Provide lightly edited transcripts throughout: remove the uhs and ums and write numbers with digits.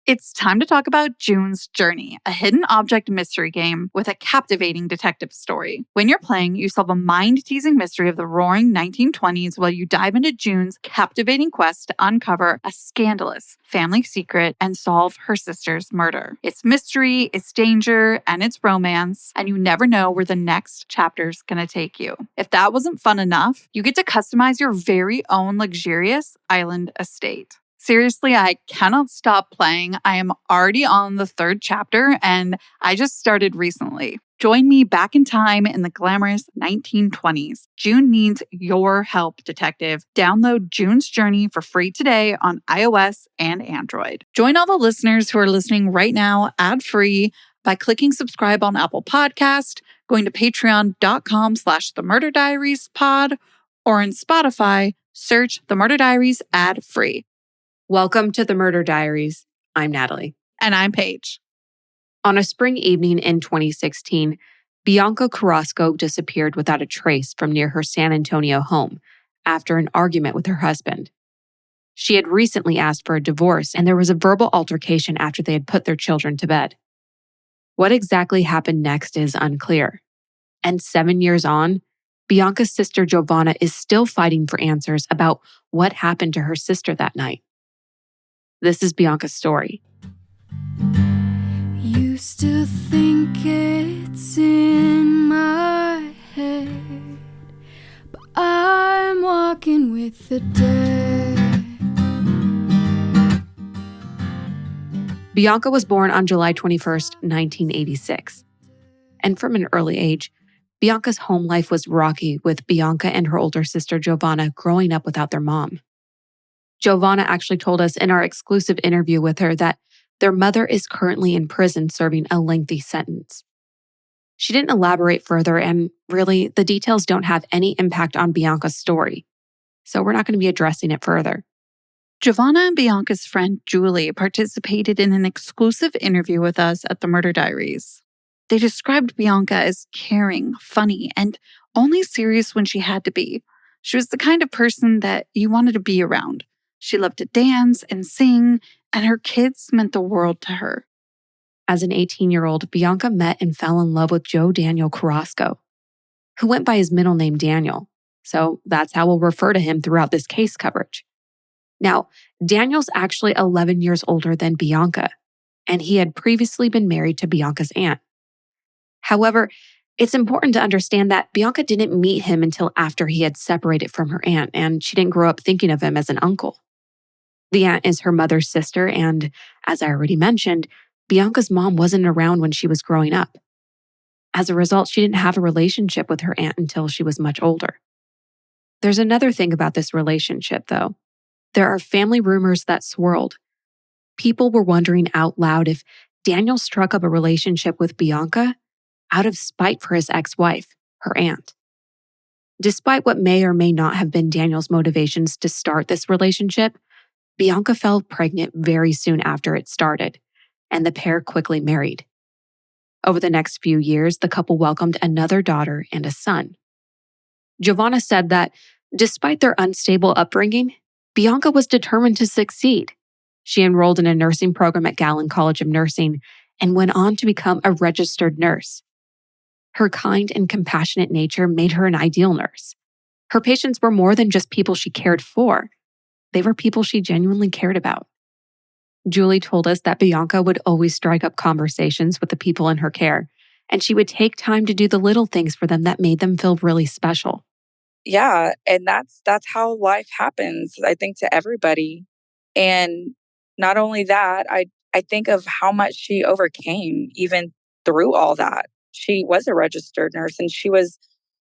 It's time to talk about June's Journey, a hidden object mystery game with a captivating detective story. When you're playing, you solve a mind-teasing mystery of the roaring 1920s while you dive into June's captivating quest to uncover a scandalous family secret and solve her sister's murder. It's mystery, it's danger, and it's romance, and you never know where the next chapter's gonna take you. If that wasn't fun enough, you get to customize your very own luxurious island estate. Seriously, I cannot stop playing. I am already on the third chapter and I just started recently. Join me back in time in the glamorous 1920s. June needs your help, detective. Download June's Journey for free today on iOS and Android. Join all the listeners who are listening right now ad-free by clicking subscribe on Apple Podcast, going to patreon.com/themurderdiariespod, or in Spotify, search The Murder Diaries ad-free. Welcome to The Murder Diaries. I'm Natalie. And I'm Paige. On a spring evening in 2016, Bianca Carrasco disappeared without a trace from near her San Antonio home after an argument with her husband. She had recently asked for a divorce, and there was a verbal altercation after they had put their children to bed. What exactly happened next is unclear. And 7 years on, Bianca's sister Jovanna is still fighting for answers about what happened to her sister that night. This is Bianca's story. Used to think it's in my head, but I'm walking with the dead. Bianca was born on July 21st, 1986. And from an early age, Bianca's home life was rocky, with Bianca and her older sister Jovanna growing up without their mom. Jovanna actually told us in our exclusive interview with her that their mother is currently in prison serving a lengthy sentence. She didn't elaborate further, and really, the details don't have any impact on Bianca's story, so we're not going to be addressing it further. Jovanna and Bianca's friend Julie participated in an exclusive interview with us at The Murder Diaries. They described Bianca as caring, funny, and only serious when she had to be. She was the kind of person that you wanted to be around. She loved to dance and sing, and her kids meant the world to her. As an 18-year-old, Bianca met and fell in love with Joe Daniel Carrasco, who went by his middle name Daniel, so that's how we'll refer to him throughout this case coverage. Now, Daniel's actually 11 years older than Bianca, and he had previously been married to Bianca's aunt. However, it's important to understand that Bianca didn't meet him until after he had separated from her aunt, and she didn't grow up thinking of him as an uncle. The aunt is her mother's sister, and as I already mentioned, Bianca's mom wasn't around when she was growing up. As a result, she didn't have a relationship with her aunt until she was much older. There's another thing about this relationship, though. There are family rumors that swirled. People were wondering out loud if Daniel struck up a relationship with Bianca out of spite for his ex-wife, her aunt. Despite what may or may not have been Daniel's motivations to start this relationship, Bianca fell pregnant very soon after it started, and the pair quickly married. Over the next few years, the couple welcomed another daughter and a son. Jovanna said that despite their unstable upbringing, Bianca was determined to succeed. She enrolled in a nursing program at Gallon College of Nursing and went on to become a registered nurse. Her kind and compassionate nature made her an ideal nurse. Her patients were more than just people she cared for. They were people she genuinely cared about. Julie told us that Bianca would always strike up conversations with the people in her care, and she would take time to do the little things for them that made them feel really special. Yeah, and that's how life happens, I think, to everybody. And not only that, I think of how much she overcame even through all that. She was a registered nurse, and she was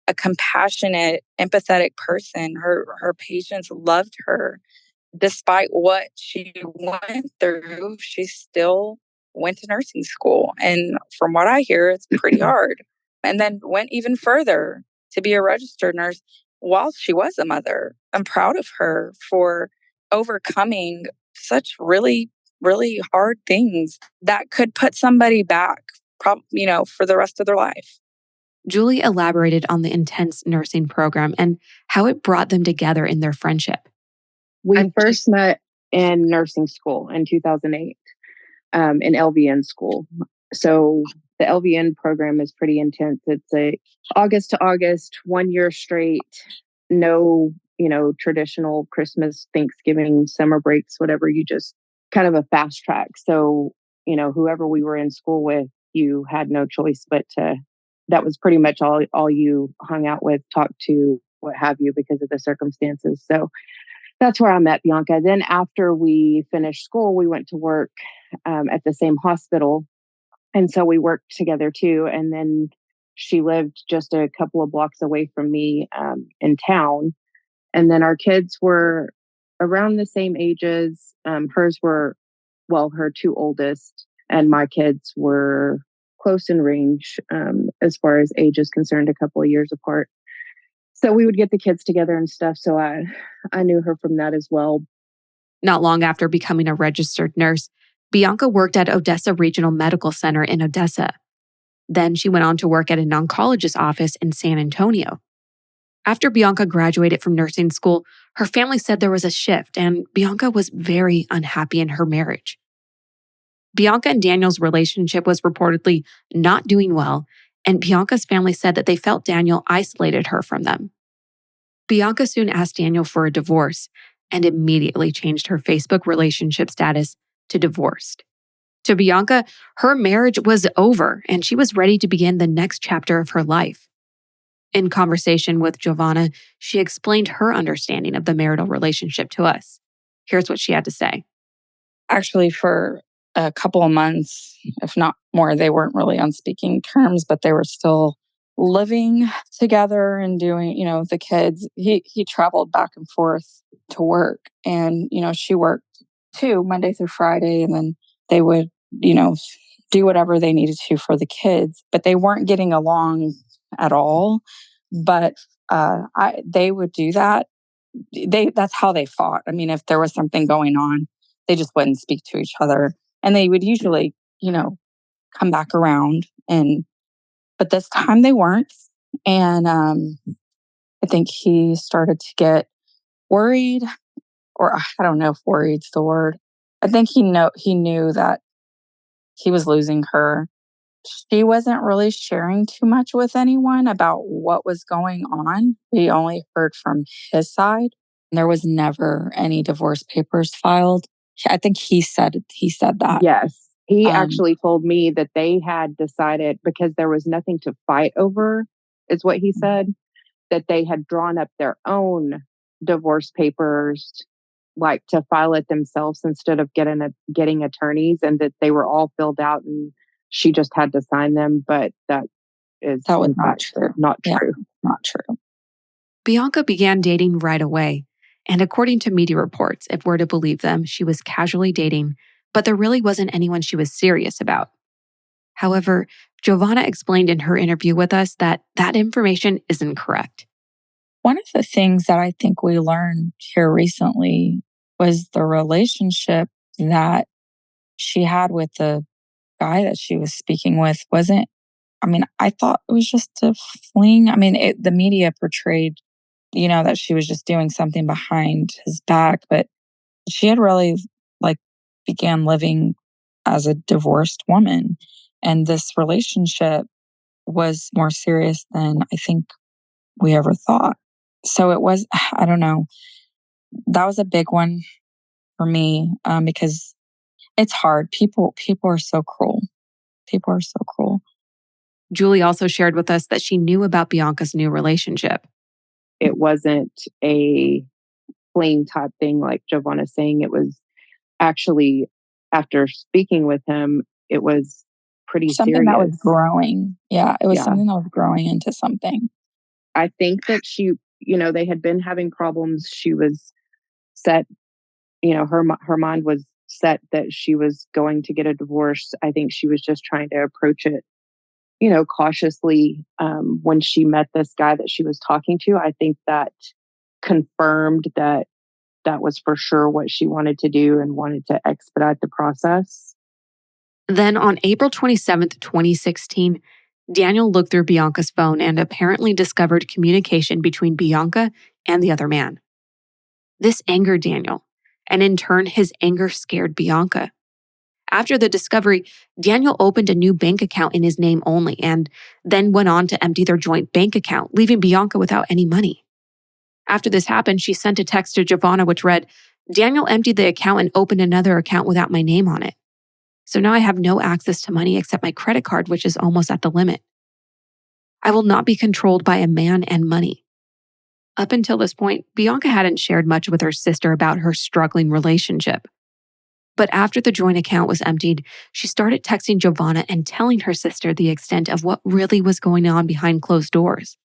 a compassionate, empathetic person. Her patients loved her. Despite what she went through, she still went to nursing school. And from what I hear, it's pretty hard. And then went even further to be a registered nurse while she was a mother. I'm proud of her for overcoming such really, really hard things that could put somebody back, for the rest of their life. Julie elaborated on the intense nursing program and how it brought them together in their friendship. We first met in nursing school in 2008. in LVN school. So the LVN program is pretty intense. It's a August to August, 1 year straight, no, traditional Christmas, Thanksgiving, summer breaks, whatever. You just kind of a fast track. So, whoever we were in school with, you had no choice but to, that was pretty much all you hung out with, talked to, what have you, because of the circumstances. So that's where I met Bianca. Then after we finished school, we went to work at the same hospital. And so we worked together too. And then she lived just a couple of blocks away from me in town. And then our kids were around the same ages. Hers were, her two oldest, and my kids were close in range as far as age is concerned, a couple of years apart. So we would get the kids together and stuff. So I knew her from that as well. Not long after becoming a registered nurse, Bianca worked at Odessa Regional Medical Center in Odessa. Then she went on to work at an oncologist's office in San Antonio. After Bianca graduated from nursing school, her family said there was a shift, and Bianca was very unhappy in her marriage. Bianca and Daniel's relationship was reportedly not doing well, and Bianca's family said that they felt Daniel isolated her from them. Bianca soon asked Daniel for a divorce and immediately changed her Facebook relationship status to divorced. To Bianca, her marriage was over and she was ready to begin the next chapter of her life. In conversation with Jovanna, she explained her understanding of the marital relationship to us. Here's what she had to say. Actually, for a couple of months, if not more, they weren't really on speaking terms, but they were still living together and doing, the kids. He traveled back and forth to work, and, she worked too, Monday through Friday, and then they would, do whatever they needed to for the kids, but they weren't getting along at all. But they would do that. That's how they fought. I mean, if there was something going on, they just wouldn't speak to each other. And they would usually, come back around. But this time they weren't. And I think he started to get worried, or I don't know if worried's the word. I think he knew that he was losing her. She wasn't really sharing too much with anyone about what was going on. We only heard from his side. There was never any divorce papers filed. I think he said that. Yes. He actually told me that they had decided, because there was nothing to fight over, is what he said, that they had drawn up their own divorce papers, like to file it themselves instead of getting attorneys, and that they were all filled out and she just had to sign them. But that was not true. Not true. Yeah, not true. Bianca began dating right away. And according to media reports, if we're to believe them, she was casually dating, but there really wasn't anyone she was serious about. However, Jovanna explained in her interview with us that information isn't correct. One of the things that I think we learned here recently was the relationship that she had with the guy that she was speaking with wasn't, I thought it was just a fling. The media portrayed, that she was just doing something behind his back, but she had really began living as a divorced woman. And this relationship was more serious than I think we ever thought. So it was, I don't know, that was a big one for me because it's hard. People are so cruel. People are so cruel. Julie also shared with us that she knew about Bianca's new relationship. It wasn't a fling type thing like Jovanna's saying. It was actually, after speaking with him, it was pretty something serious. That was growing. Yeah, it was something that was growing into something. I think that she, they had been having problems. She was set, her mind was set that she was going to get a divorce. I think she was just trying to approach it, cautiously. When she met this guy that she was talking to, I think that confirmed that was for sure what she wanted to do and wanted to expedite the process. Then on April 27th, 2016, Daniel looked through Bianca's phone and apparently discovered communication between Bianca and the other man. This angered Daniel, and in turn, his anger scared Bianca. After the discovery, Daniel opened a new bank account in his name only and then went on to empty their joint bank account, leaving Bianca without any money. After this happened, she sent a text to Jovanna which read, "Daniel emptied the account and opened another account without my name on it. So now I have no access to money except my credit card, which is almost at the limit. I will not be controlled by a man and money." Up until this point, Bianca hadn't shared much with her sister about her struggling relationship. But after the joint account was emptied, she started texting Jovanna and telling her sister the extent of what really was going on behind closed doors.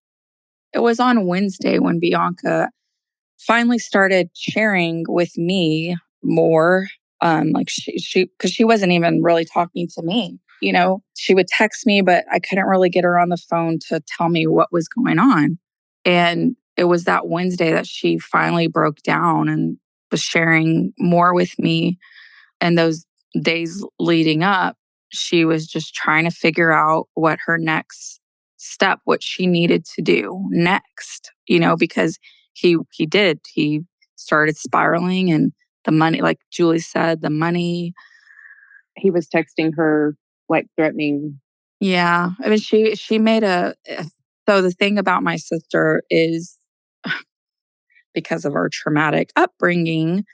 It was on Wednesday when Bianca finally started sharing with me more. Like because she wasn't even really talking to me. She would text me, but I couldn't really get her on the phone to tell me what was going on. And it was that Wednesday that she finally broke down and was sharing more with me. And those days leading up, she was just trying to figure out what her next step, what she needed to do next, because he started spiraling, and the money, like Julie said, the money. He was texting her, like threatening. Yeah. I mean, she made so the thing about my sister is because of our traumatic upbringing,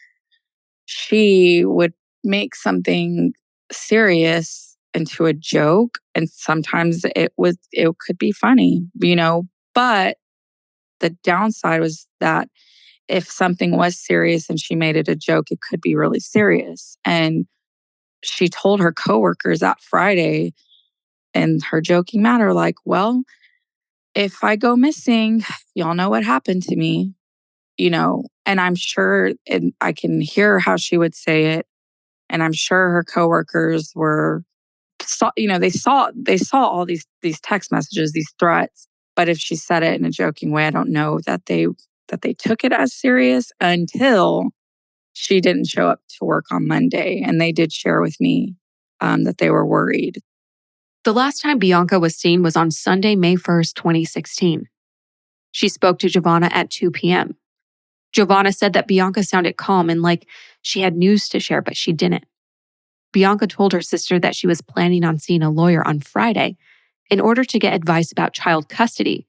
she would make something serious into a joke. And sometimes it could be funny, but the downside was that if something was serious and she made it a joke, it could be really serious. And she told her coworkers that Friday in her joking manner, like, well, if I go missing, y'all know what happened to me, and I'm sure, and I can hear how she would say it. And I'm sure her coworkers they saw all these text messages, these threats. But if she said it in a joking way, I don't know that they took it as serious until she didn't show up to work on Monday. And they did share with me that they were worried. The last time Bianca was seen was on Sunday, May 1st, 2016. She spoke to Jovanna at 2 p.m. Jovanna said that Bianca sounded calm and like she had news to share, but she didn't. Bianca told her sister that she was planning on seeing a lawyer on Friday in order to get advice about child custody.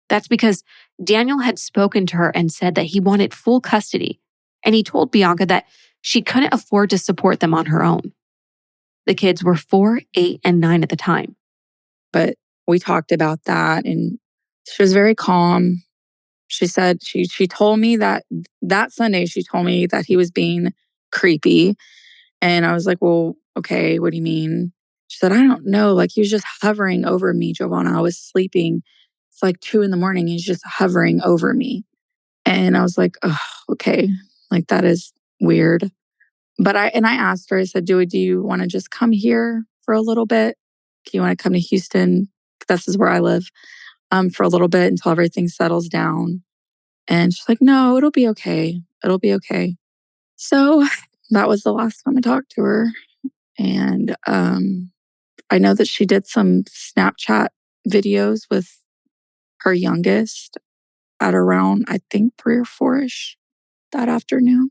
That's because Daniel had spoken to her and said that he wanted full custody, and he told Bianca that she couldn't afford to support them on her own. The kids were 4, 8, and 9 at the time. But we talked about that, and she was very calm. She said she told me that Sunday, she told me that he was being creepy. And I was like, well, okay, what do you mean? She said, I don't know. Like, he was just hovering over me, Jovanna. I was sleeping. It's like 2 a.m. He's just hovering over me. And I was like, oh, okay. Like, that is weird. But I asked her, I said, do you want to just come here for a little bit? Do you want to come to Houston? This is where I live. For a little bit until everything settles down. And she's like, no, it'll be okay. It'll be okay. So that was the last time I talked to her. And I know that she did some Snapchat videos with her youngest at around, I think, 3 or 4-ish that afternoon.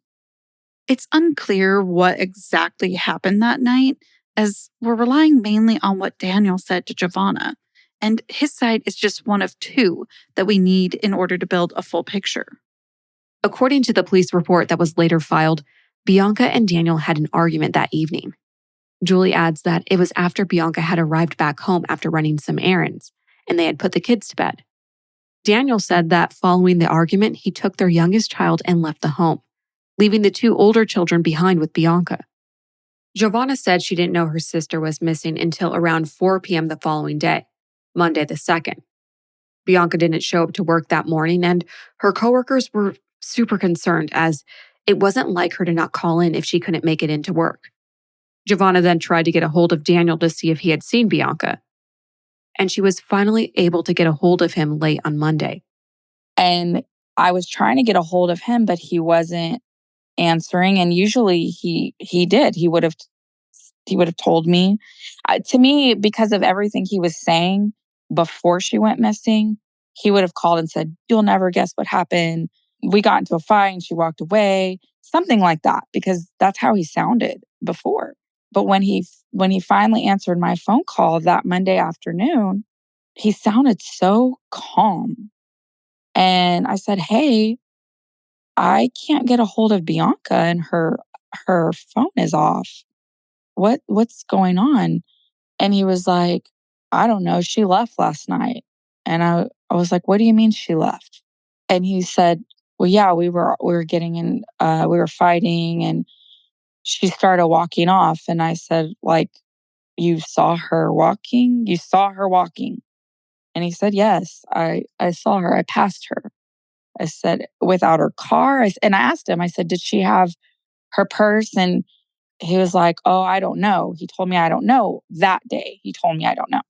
It's unclear what exactly happened that night, as we're relying mainly on what Daniel said to Jovanna. And his side is just one of 2 that we need in order to build a full picture. According to the police report that was later filed, Bianca and Daniel had an argument that evening. Julie adds that it was after Bianca had arrived back home after running some errands, and they had put the kids to bed. Daniel said that following the argument, he took their youngest child and left the home, leaving the 2 older children behind with Bianca. Jovanna said she didn't know her sister was missing until around 4 p.m. the following day, Monday the 2nd. Bianca didn't show up to work that morning, and her coworkers were super concerned as it wasn't like her to not call in if she couldn't make it into work. Jovanna then tried to get a hold of Daniel to see if he had seen Bianca, and she was finally able to get a hold of him late on Monday. And I was trying to get a hold of him, but he wasn't answering. And usually he did. He would have told me. To me, because of everything he was saying before she went missing, he would have called and said, "You'll never guess what happened. We got into a fight and she walked away." Something like that, because that's how he sounded before. But when he finally answered my phone call that Monday afternoon, he sounded so calm. And I said, "Hey, I can't get a hold of Bianca and her phone is off. What's going on?" And he was like, "I don't know. She left last night." And I was like, "What do you mean she left?" And he said, "Well, yeah, we were getting in, we were fighting and she started walking off." And I said, "Like, you saw her walking? You saw her walking?" And he said, "Yes, I saw her. I passed her." I said, "Without her car?" And I asked him, I said, "Did she have her purse?" And he was like, "Oh, I don't know." He told me, "I don't know." That day, he told me, "I don't know."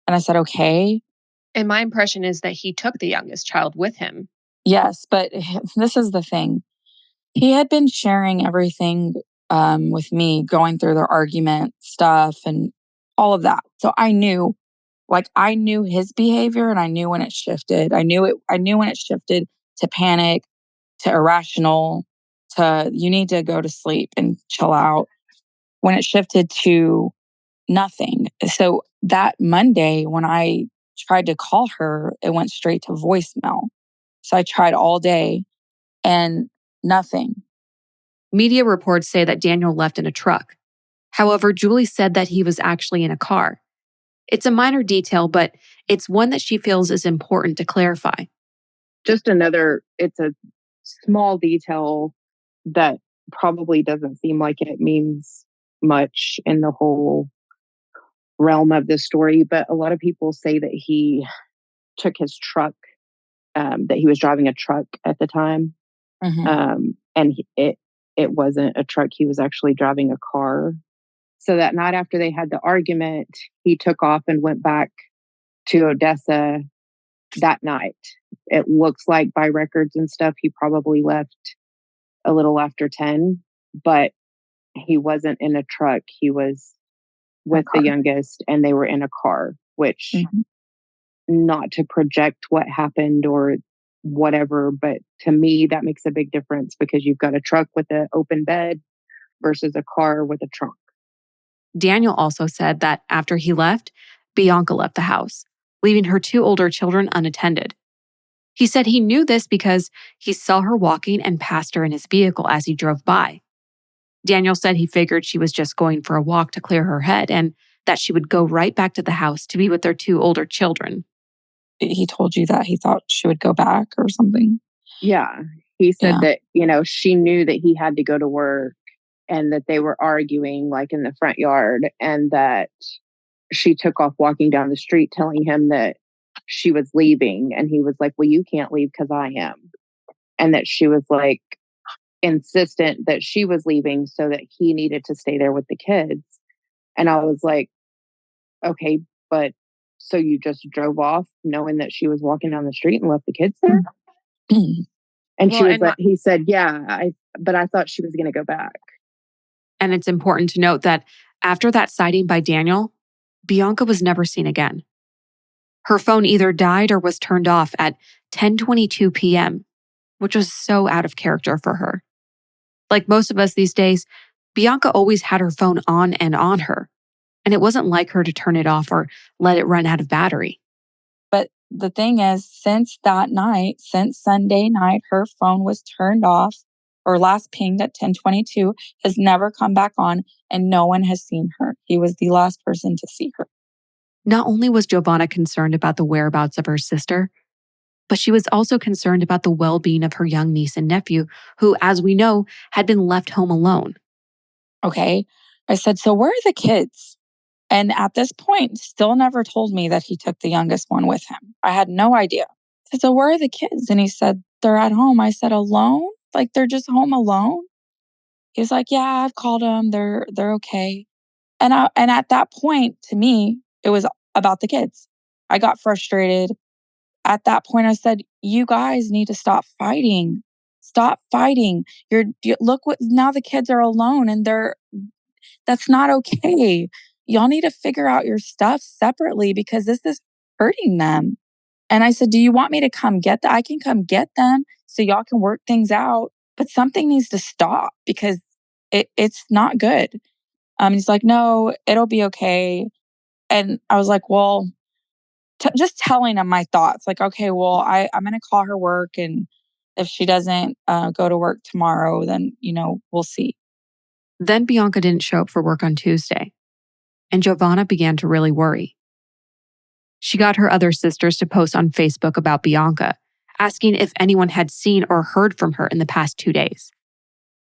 And I said, "Okay." And my impression is that he took the youngest child with him. Yes, but this is the thing. He had been sharing everything with me, going through their argument stuff and all of that. So I knew, I knew his behavior and I knew when it shifted. I knew when it shifted to panic, to irrational, to you need to go to sleep and chill out. When it shifted to nothing. So that Monday, when I tried to call her, it went straight to voicemail. So I tried all day and nothing. Media reports say that Daniel left in a truck. However, Julie said that he was actually in a car. It's a minor detail, but it's one that she feels is important to clarify. It's a small detail that probably doesn't seem like it means much in the whole realm of this story, but a lot of people say that he took his truck, that he was driving a truck at the time. And it wasn't a truck. He was actually driving a car. So that night after they had the argument, he took off and went back to Odessa that night. It looks like by records and stuff, he probably left a little after 10, but he wasn't in a truck. He was with the youngest and they were in a car, which not to project what happened or whatever, but to me, that makes a big difference because you've got a truck with an open bed versus a car with a trunk. Daniel also said that after he left, Bianca left the house, leaving her 2 older children unattended. He said he knew this because he saw her walking and passed her in his vehicle as he drove by. Daniel said he figured she was just going for a walk to clear her head and that she would go right back to the house to be with their 2 older children. He told you that he thought she would go back or something? Yeah. He said that, she knew that he had to go to work and that they were arguing like in the front yard and that she took off walking down the street telling him that she was leaving. And he was like, "Well, you can't leave because I am." And that she was like insistent that she was leaving so that he needed to stay there with the kids. And I was like, "Okay, but so you just drove off knowing that she was walking down the street and left the kids there?" And she was he said, "Yeah, but I thought she was going to go back." And it's important to note that after that sighting by Daniel, Bianca was never seen again. Her phone either died or was turned off at 10:22 p.m., which was so out of character for her. Like most of us these days, Bianca always had her phone on and on her, and it wasn't like her to turn it off or let it run out of battery. But the thing is, since Sunday night, her phone was turned off or last pinged at 10:22, has never come back on, and no one has seen her. He was the last person to see her. Not only was Jovanna concerned about the whereabouts of her sister, but she was also concerned about the well-being of her young niece and nephew, who, as we know, had been left home alone. Okay. I said, "So where are the kids?" And at this point, still never told me that he took the youngest one with him. I had no idea. I said, "So where are the kids?" And he said, "They're at home." I said, "Alone? Like they're just home alone?" He was like, "Yeah, I've called them. They're okay." And at that point, to me, it was about the kids. I got frustrated. At that point, I said, "You guys need to stop fighting. Stop fighting. Look what now the kids are alone and that's not okay. Y'all need to figure out your stuff separately because this is hurting them." And I said, "Do you want me to come get them? I can come get them so y'all can work things out, but something needs to stop because it's not good." He's like, no, it'll be okay. And I was like, well, just telling him my thoughts. Like, okay, well, I'm going to call her work. And if she doesn't go to work tomorrow, then, we'll see. Then Bianca didn't show up for work on Tuesday, and Jovanna began to really worry. She got her other sisters to post on Facebook about Bianca, asking if anyone had seen or heard from her in the past 2 days.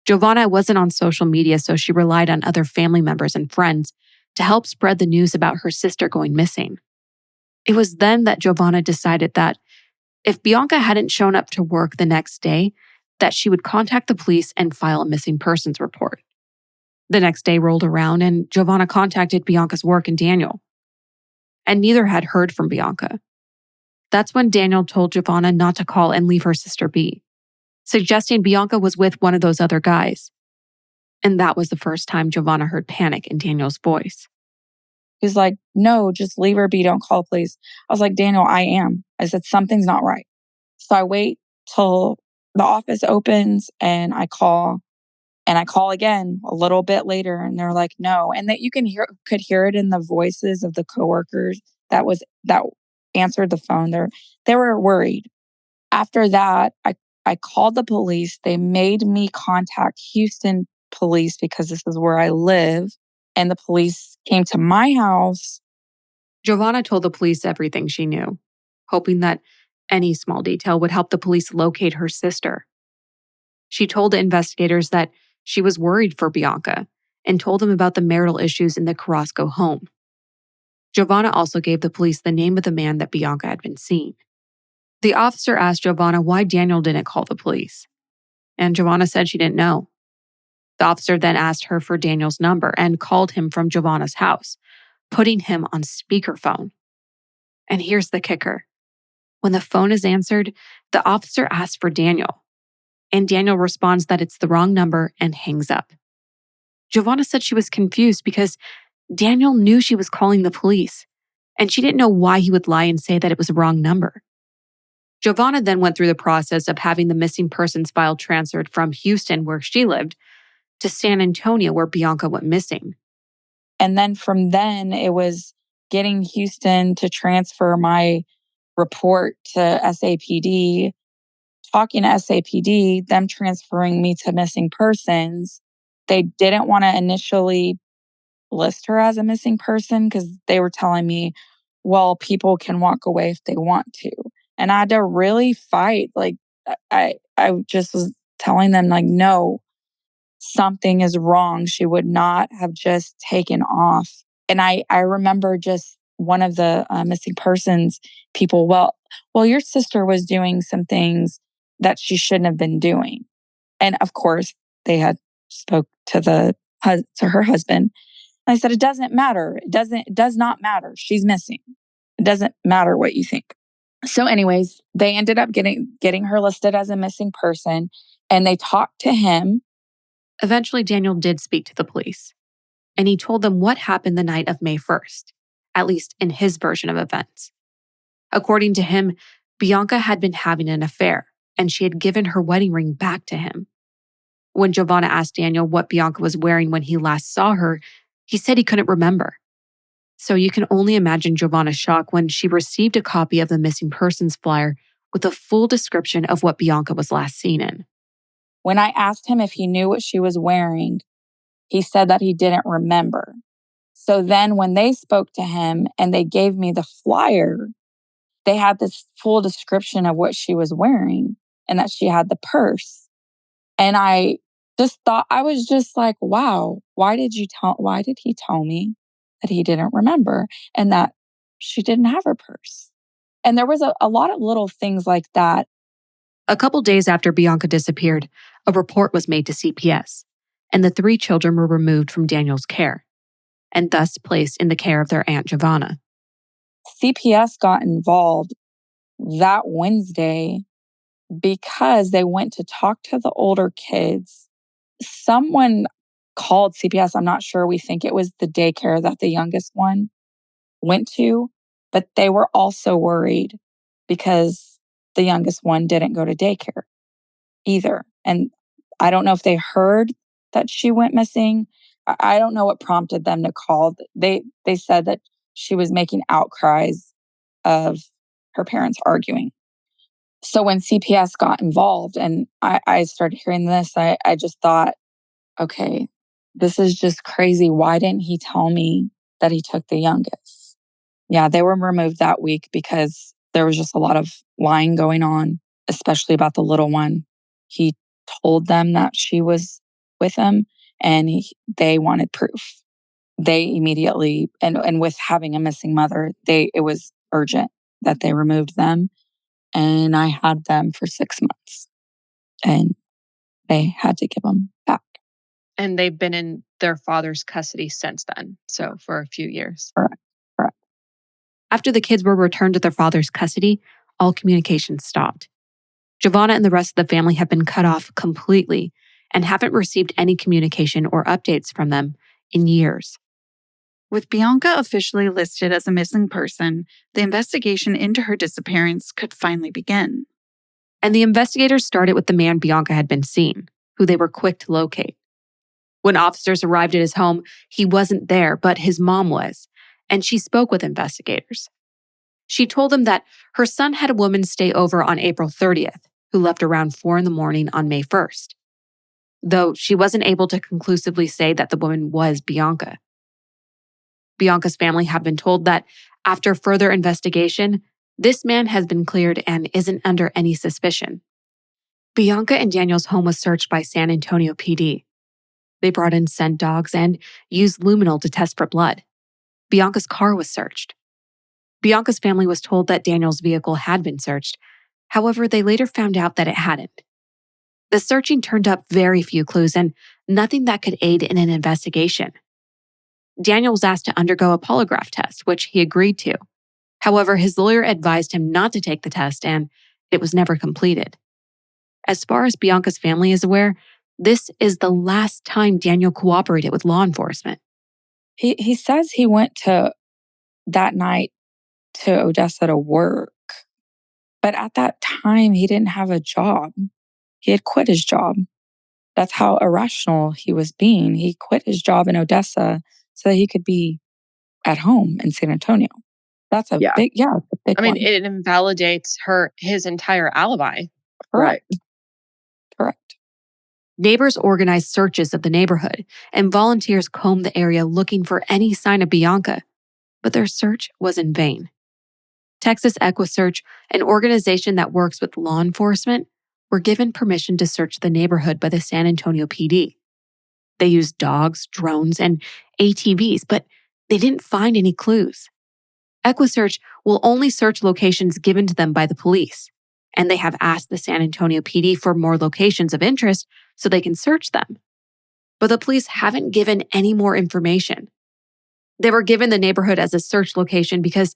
Jovanna wasn't on social media, so she relied on other family members and friends to help spread the news about her sister going missing. It was then that Jovanna decided that if Bianca hadn't shown up to work the next day, that she would contact the police and file a missing persons report. The next day rolled around and Jovanna contacted Bianca's work and Daniel. And neither had heard from Bianca. That's when Daniel told Jovanna not to call and leave her sister be, suggesting Bianca was with one of those other guys. And that was the first time Jovanna heard panic in Daniel's voice. He's like, no, just leave her be. Don't call the police. I was like, Daniel, I am. I said, something's not right. So I wait till the office opens and I call. And I call again a little bit later and they're like, no. And that you could hear it in the voices of the coworkers that answered the phone. They were worried. After that, I called the police. They made me contact Houston police because this is where I live. And the police came to my house. Jovanna told the police everything she knew, hoping that any small detail would help the police locate her sister. She told the investigators that she was worried for Bianca and told them about the marital issues in the Carrasco home. Jovanna also gave the police the name of the man that Bianca had been seeing. The officer asked Jovanna why Daniel didn't call the police, and Jovanna said she didn't know. The officer then asked her for Daniel's number and called him from Jovanna's house, putting him on speakerphone. And here's the kicker. When the phone is answered, the officer asks for Daniel, and Daniel responds that it's the wrong number and hangs up. Jovanna said she was confused because Daniel knew she was calling the police, and she didn't know why he would lie and say that it was a wrong number. Jovanna then went through the process of having the missing persons file transferred from Houston, where she lived, to San Antonio, where Bianca went missing. And then from then, it was getting Houston to transfer my report to SAPD, talking to SAPD, them transferring me to missing persons. They didn't want to initially list her as a missing person because they were telling me, well, people can walk away if they want to. And I had to really fight. Like, I just was telling them, like, no, something is wrong. She would not have just taken off. And I remember just one of the missing persons people, well, your sister was doing some things that she shouldn't have been doing. And of course, they had spoke to her husband. And I said, it doesn't matter. It does not matter. She's missing. It doesn't matter what you think. So anyways, they ended up getting her listed as a missing person, and they talked to him. Eventually, Daniel did speak to the police, and he told them what happened the night of May 1st, at least in his version of events. According to him, Bianca had been having an affair, and she had given her wedding ring back to him. When Jovanna asked Daniel what Bianca was wearing when he last saw her, he said he couldn't remember. So you can only imagine Jovanna's shock when she received a copy of the missing persons flyer with a full description of what Bianca was last seen in. When I asked him if he knew what she was wearing, he said that he didn't remember. So then when they spoke to him and they gave me the flyer, they had this full description of what she was wearing and that she had the purse. And I just thought, I was just like, wow, why did he tell me that he didn't remember and that she didn't have her purse? And there was a lot of little things like that. A couple days after Bianca disappeared, a report was made to CPS, and the 3 children were removed from Daniel's care, and thus placed in the care of their Aunt Jovanna. CPS got involved that Wednesday because they went to talk to the older kids. Someone called CPS. I'm not sure. We think it was the daycare that the youngest one went to, but they were also worried because the youngest one didn't go to daycare either. And I don't know if they heard that she went missing. I don't know what prompted them to call. They said that she was making outcries of her parents arguing. So when CPS got involved and I started hearing this, I just thought, okay, this is just crazy. Why didn't he tell me that he took the youngest? Yeah, they were removed that week because there was just a lot of lying going on, especially about the little one. He told them that she was with him and they wanted proof. They immediately, and with having a missing mother, it was urgent that they removed them. And I had them for 6 months and they had to give them back. And they've been in their father's custody since then. So for a few years. Correct. After the kids were returned to their father's custody, all communication stopped. Jovanna and the rest of the family have been cut off completely and haven't received any communication or updates from them in years. With Bianca officially listed as a missing person, the investigation into her disappearance could finally begin. And the investigators started with the man Bianca had been seeing, who they were quick to locate. When officers arrived at his home, he wasn't there, but his mom was, and she spoke with investigators. She told them that her son had a woman stay over on April 30th, who left around 4 a.m. on May 1st, though she wasn't able to conclusively say that the woman was Bianca. Bianca's family have been told that after further investigation, this man has been cleared and isn't under any suspicion. Bianca and Daniel's home was searched by San Antonio PD. They brought in scent dogs and used luminol to test for blood. Bianca's car was searched. Bianca's family was told that Daniel's vehicle had been searched. However, they later found out that it hadn't. The searching turned up very few clues and nothing that could aid in an investigation. Daniel was asked to undergo a polygraph test, which he agreed to. However, his lawyer advised him not to take the test and it was never completed. As far as Bianca's family is aware, this is the last time Daniel cooperated with law enforcement. He says he went to that night to Odessa to work, but at that time he didn't have a job. He had quit his job. That's how irrational he was being. He quit his job in Odessa so that he could be at home in San Antonio. That's a big one. It invalidates his entire alibi. Correct. Neighbors organized searches of the neighborhood, and volunteers combed the area looking for any sign of Bianca, but their search was in vain. Texas EquiSearch, an organization that works with law enforcement, were given permission to search the neighborhood by the San Antonio PD. They used dogs, drones, and ATVs, but they didn't find any clues. EquiSearch will only search locations given to them by the police, and they have asked the San Antonio PD for more locations of interest so they can search them. But the police haven't given any more information. They were given the neighborhood as a search location because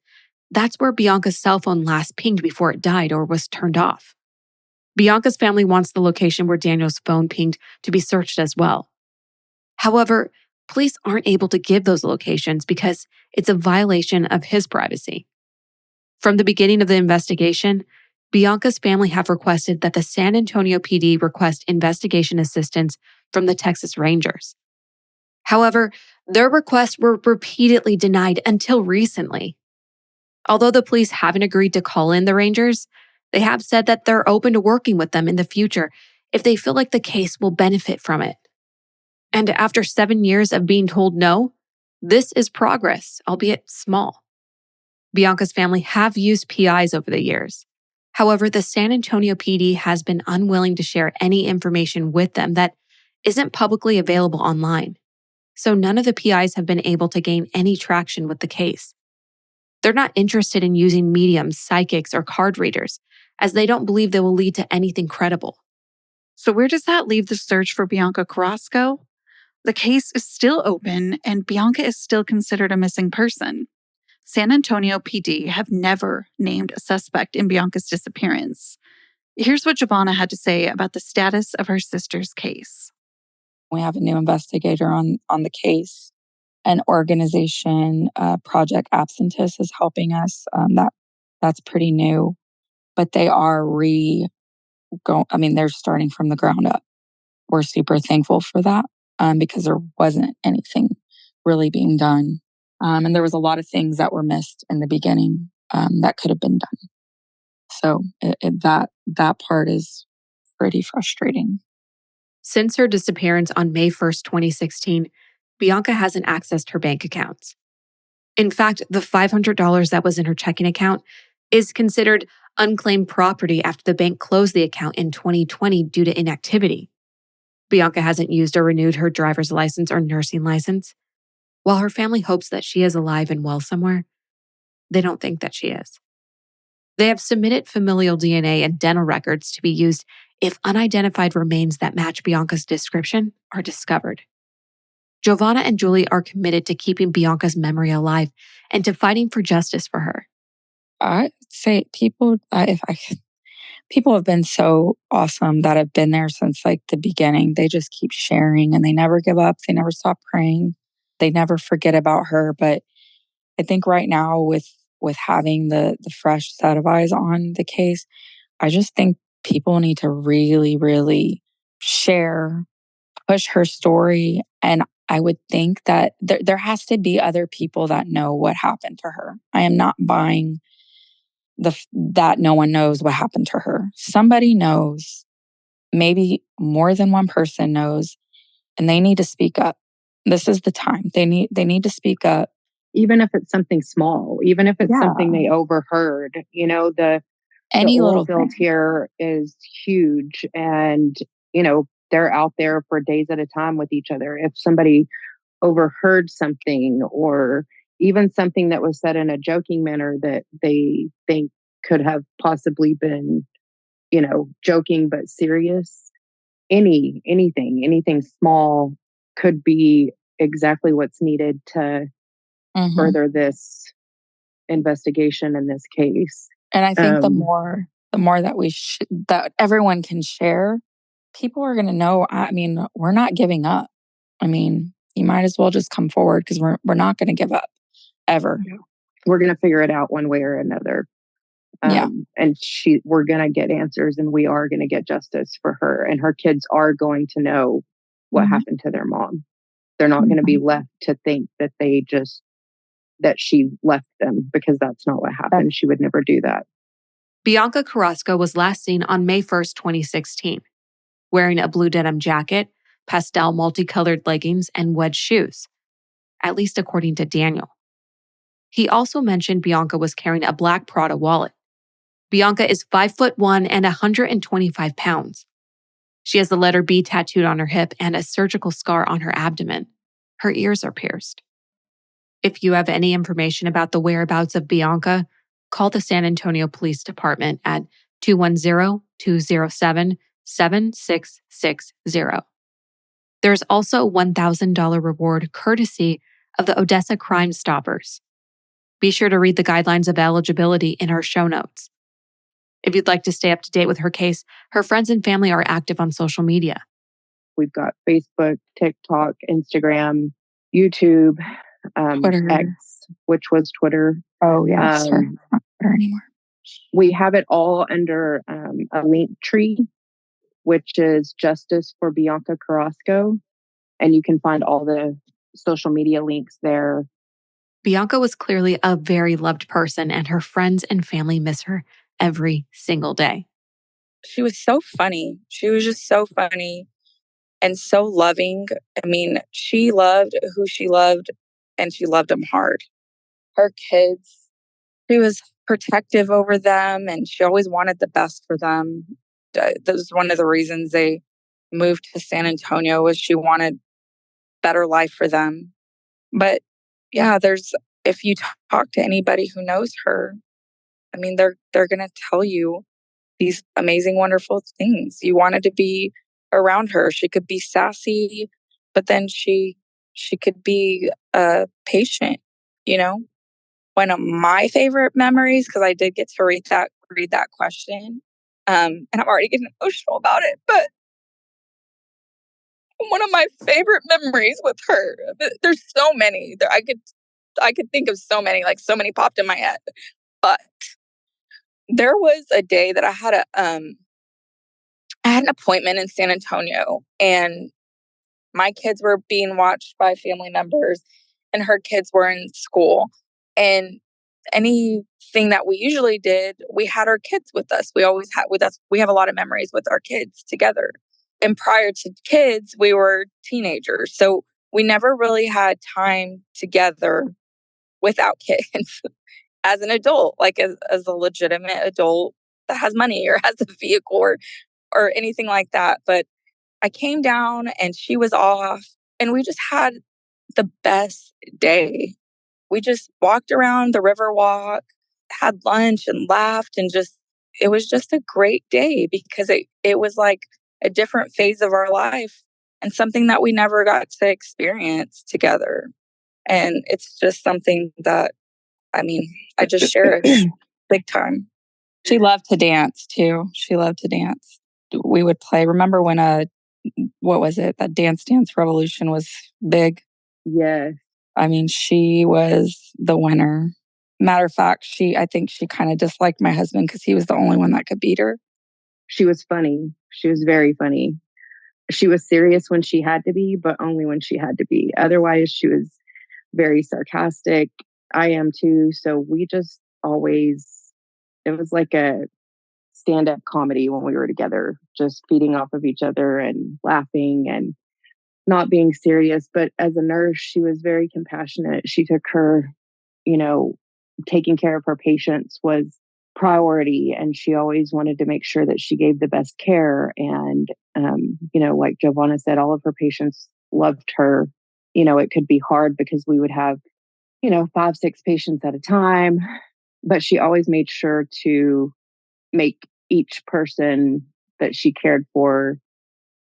that's where Bianca's cell phone last pinged before it died or was turned off. Bianca's family wants the location where Daniel's phone pinged to be searched as well. However, police aren't able to give those locations because it's a violation of his privacy. From the beginning of the investigation, Bianca's family have requested that the San Antonio PD request investigation assistance from the Texas Rangers. However, their requests were repeatedly denied until recently. Although the police haven't agreed to call in the Rangers, they have said that they're open to working with them in the future if they feel like the case will benefit from it. And after 7 years of being told no, this is progress, albeit small. Bianca's family have used PIs over the years. However, the San Antonio PD has been unwilling to share any information with them that isn't publicly available online. So none of the PIs have been able to gain any traction with the case. They're not interested in using mediums, psychics, or card readers, as they don't believe they will lead to anything credible. So where does that leave the search for Bianca Carrasco? The case is still open and Bianca is still considered a missing person. San Antonio PD have never named a suspect in Bianca's disappearance. Here's what Jovanna had to say about the status of her sister's case. We have a new investigator on the case. An organization, Project Absentis, is helping us. That's pretty new, but they are they're starting from the ground up. We're super thankful for that. because there wasn't anything really being done. And there was a lot of things that were missed in the beginning that could have been done. So that part is pretty frustrating. Since her disappearance on May 1st, 2016, Bianca hasn't accessed her bank accounts. In fact, the $500 that was in her checking account is considered unclaimed property after the bank closed the account in 2020 due to inactivity. Bianca hasn't used or renewed her driver's license or nursing license. While her family hopes that she is alive and well somewhere, they don't think that she is. They have submitted familial DNA and dental records to be used if unidentified remains that match Bianca's description are discovered. Jovanna and Julie are committed to keeping Bianca's memory alive and to fighting for justice for her. I'd say people have been so awesome that have been there since like the beginning. They just keep sharing and they never give up. They never stop praying. They never forget about her. But I think right now with having the fresh set of eyes on the case, I just think people need to really, really share, push her story. And I would think that there has to be other people that know what happened to her. I am not buying that no one knows what happened to her. Somebody knows, maybe more than one person knows, and they need to speak up. This is the time. They need to speak up. Even if it's something small, even if it's something they overheard, the oil field here is huge, and, they're out there for days at a time with each other. If somebody overheard something, or even something that was said in a joking manner that they think could have possibly been, joking but serious, anything small could be exactly what's needed to further this investigation in this case. And I think the more that that everyone can share, people are going to know. I mean, we're not giving up. I mean, you might as well just come forward because we're not going to give up ever. We're going to figure it out one way or another. And we're going to get answers, and we are going to get justice for her, and her kids are going to know what happened to their mom. They're not going to be left to think that that she left them, because that's not what happened. She would never do that. Bianca Carrasco was last seen on May 1st, 2016, wearing a blue denim jacket, pastel multicolored leggings, and wedge shoes, at least according to Daniel. He also mentioned Bianca was carrying a black Prada wallet. Bianca is 5'1" and 125 pounds. She has the letter B tattooed on her hip and a surgical scar on her abdomen. Her ears are pierced. If you have any information about the whereabouts of Bianca, call the San Antonio Police Department at 210-207-7660. There's also a $1,000 reward courtesy of the Odessa Crime Stoppers. Be sure to read the guidelines of eligibility in our show notes. If you'd like to stay up to date with her case, her friends and family are active on social media. We've got Facebook, TikTok, Instagram, YouTube, Twitter. X, which was Twitter. Oh, yeah. Sorry, not Twitter anymore. We have it all under a link tree, which is Justice for Bianca Carrasco. And you can find all the social media links there. Bianca was clearly a very loved person, and her friends and family miss her every single day. She was so funny. She was just so funny and so loving. I mean, she loved who she loved, and she loved them hard. Her kids, she was protective over them, and she always wanted the best for them. That was one of the reasons they moved to San Antonio, was she wanted better life for them. But yeah, if you talk to anybody who knows her, I mean, they're going to tell you these amazing, wonderful things. You wanted to be around her. She could be sassy, but then she could be patient, One of my favorite memories, because I did get to read that question, and I'm already getting emotional about it, but one of my favorite memories with her, there's so many. I could think of so many, like so many popped in my head. But there was a day that I had an appointment in San Antonio, and my kids were being watched by family members and her kids were in school. And anything that we usually did, we had our kids with us. We always had with us. We have a lot of memories with our kids together. And prior to kids, we were teenagers. So we never really had time together without kids as an adult, like as a legitimate adult that has money or has a vehicle or anything like that. But I came down and she was off and we just had the best day. We just walked around the river walk, had lunch and laughed and it was just a great day because it was like a different phase of our life and something that we never got to experience together. And it's just something that, I mean, I just cherish big time. She loved to dance too. She loved to dance. We would play. Remember when what was it? That Dance Dance Revolution was big. Yes. I mean, she was the winner. Matter of fact, I think she kind of disliked my husband because he was the only one that could beat her. She was funny. She was very funny. She was serious when she had to be, but only when she had to be. Otherwise, she was very sarcastic. I am too. So we just always, it was like a stand-up comedy when we were together, just feeding off of each other and laughing and not being serious. But as a nurse, she was very compassionate. She took her, taking care of her patients was priority. And she always wanted to make sure that she gave the best care. And, like Jovanna said, all of her patients loved her. It could be hard because we would have, 5, 6 patients at a time, but she always made sure to make each person that she cared for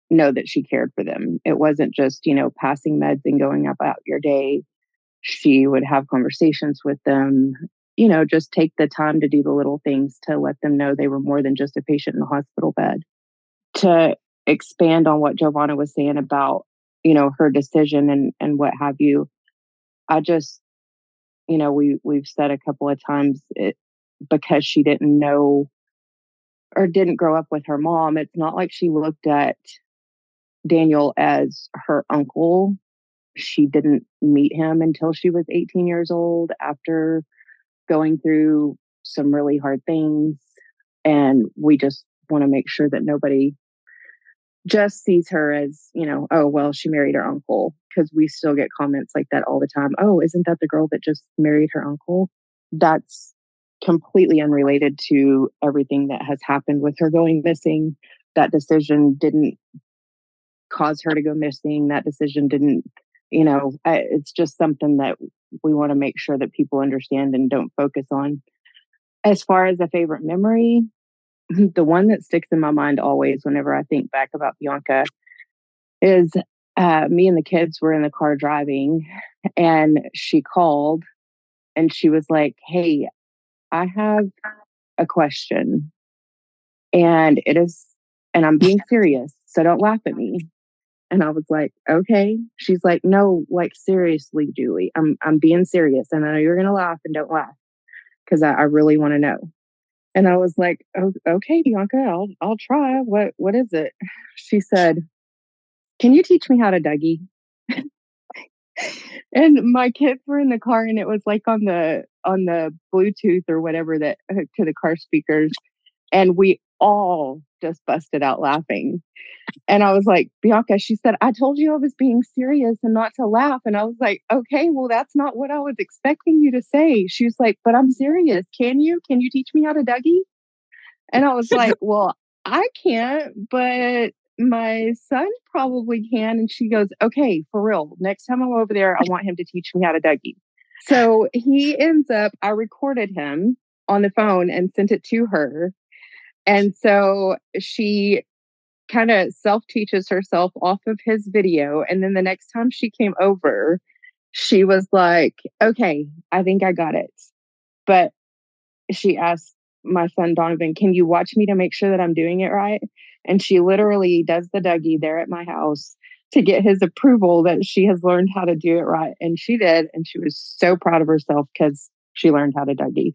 know that she cared for them. It wasn't just, passing meds and going about your day. She would have conversations with them, just take the time to do the little things to let them know they were more than just a patient in the hospital bed. To expand on what Jovanna was saying about, her decision and what have you, I just, we've said a couple of times because she didn't know or didn't grow up with her mom, it's not like she looked at Daniel as her uncle. She didn't meet him until she was 18 years old after going through some really hard things. And we just want to make sure that nobody just sees her as, oh, well, she married her uncle. Because we still get comments like that all the time. Oh, isn't that the girl that just married her uncle? That's completely unrelated to everything that has happened with her going missing. That decision didn't cause her to go missing. That decision didn't, it's just something that we want to make sure that people understand and don't focus on. As far as a favorite memory, the one that sticks in my mind always whenever I think back about Bianca is me and the kids were in the car driving and she called and she was like, "Hey, I have a question and I'm being serious, so don't laugh at me." And I was like, "Okay." She's like, "No, like seriously, Julie, I'm being serious. And I know you're going to laugh and don't laugh because I really want to know." And I was like, "Oh, okay, Bianca, I'll try. What is it?" She said, "Can you teach me how to Dougie?" And my kids were in the car and it was like on the Bluetooth or whatever that hooked to the car speakers. And we all just busted out laughing. And I was like, "Bianca," she said, "I told you I was being serious and not to laugh." And I was like, "Okay, well, that's not what I was expecting you to say." She was like, "But I'm serious. Can you teach me how to Dougie?" And I was like, "Well, I can't, but my son probably can." And she goes, "Okay, for real. Next time I'm over there, I want him to teach me how to Dougie." So I recorded him on the phone and sent it to her. And so she kind of self-teaches herself off of his video. And then the next time she came over, she was like, "Okay, I think I got it." But she asked my son Donovan, "Can you watch me to make sure that I'm doing it right?" And she literally does the Dougie there at my house to get his approval that she has learned how to do it right. And she did. And she was so proud of herself because she learned how to Dougie.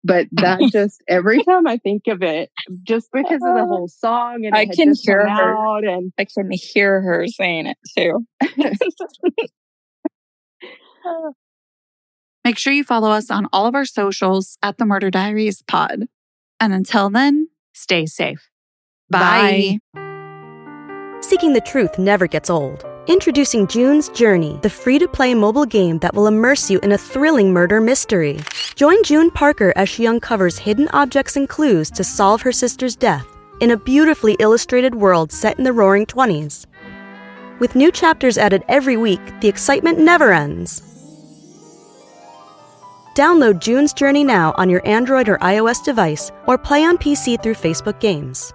But that just, every time I think of it, just because of the whole song and I it had can just come hear her. out, and I can hear her saying it too. Make sure you follow us on all of our socials at the Murder Diaries Pod. And until then, Stay safe. bye. Seeking the truth never gets old. Introducing June's Journey, the free-to-play mobile game that will immerse you in a thrilling murder mystery. Join June Parker as she uncovers hidden objects and clues to solve her sister's death in a beautifully illustrated world set in the Roaring '20s. With new chapters added every week, the excitement never ends. Download June's Journey now on your Android or iOS device, or play on PC through Facebook Games.